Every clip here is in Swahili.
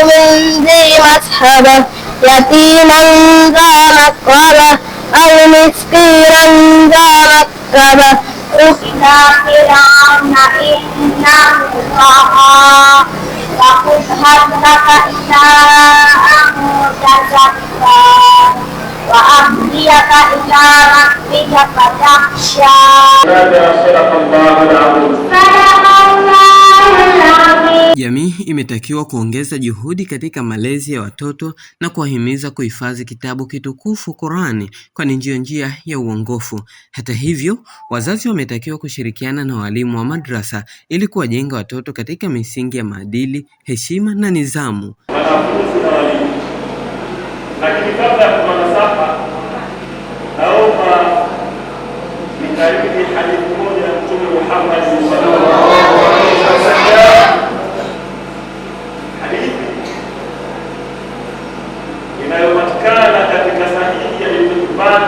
من ذي مسحبة يتيما ذا مقربة أو مسكينا ذا مكربة إلى فرعون إنه طغى فخذ هدك إلى أن تزكى وأهديك إلى ربك فتخشى. صدق الله العظيم. Jamii imetakiwa kuongeza juhudi katika malezi ya watoto na kuwahimiza kuhifadhi kitabu kitukufu Qur'ani, kwani ndiyo njia ya uongofu. Hata hivyo, wazazi wametakiwa kushirikiana na walimu wa madrasa ili kuwajenga watoto katika misingi ya maadili, heshima na nidhamu. Lakini kabla ya kuanza, naomba nikariri hadithi moja ya Mtume Muhammad sallallahu alaihi wasallam, hadithi inayopatikana katika sahihi ya Ibn Hibban,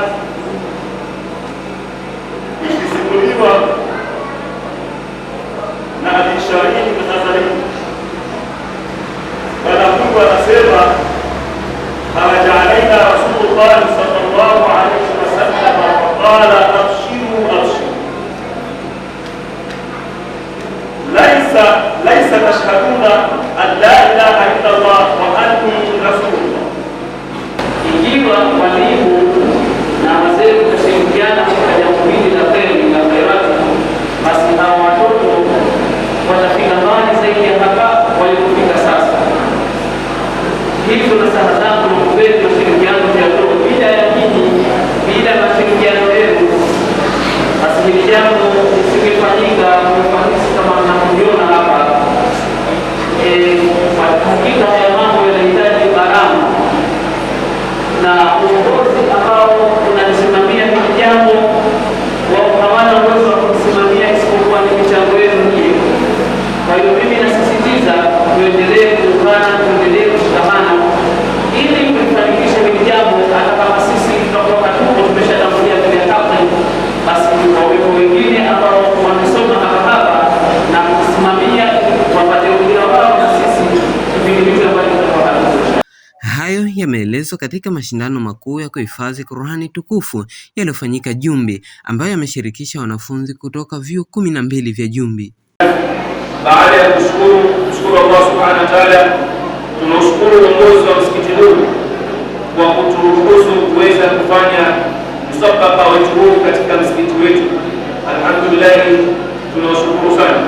ikisimuliwa na Abi Sharih al-Ghazali. Bwana Mungu anasema خرج علينا رسول الله صلى الله عليه وسلم فقال أبشروا أبشروا ليس تشهدون أن لا إله إلا الله وأني رسول الله. Ikiwa walimu na wazee kushirikiana katika jambo hili la kheri na khairati, basi hao watoto watafika mbali zaidi ya hapa walipofika sasa. Hivyo na sana zangu mkuwetu ushirikiano ya watoto bila ya nyinyi, bila mashirikiano yenu, basi hili jambo lisingefanyika kwa ufanisi kama mnavyoona hapa. Hakika haya mambo yanahitaji gharama na uongozi ambao unalisimamia hili jambo, wao hawana uwezo wa kusimamia isipokuwa ni michango yenu hiyo. Kwa hiyo mimi nasisitiza tuendelee kuungana, tuendelee kushikamana ili kufanikisha hili jambo. Hata kama sisi tutakuwa tumeshatangulia mbele ya kabla, basi wawepo wengine ambao wamesoma hapa na kusimamia wapate ujira wao na sisi tuvingiviwe ambavyo tutakuwa hapa. Hayo yameelezwa katika mashindano makuu ya kuhifadhi Qur'ani tukufu yaliyofanyika Jumbi, ambayo yameshirikisha wanafunzi kutoka vyuo 12 vya Jumbi. Baada ya kushukuru Allah subhanahu wa ta'ala, tunashukuru uongozi wa msikiti huu kwa kuturuhusu kuweza kufanya msabaka wetu huu katika msikiti wetu. Alhamdulillah, tunashukuru sana.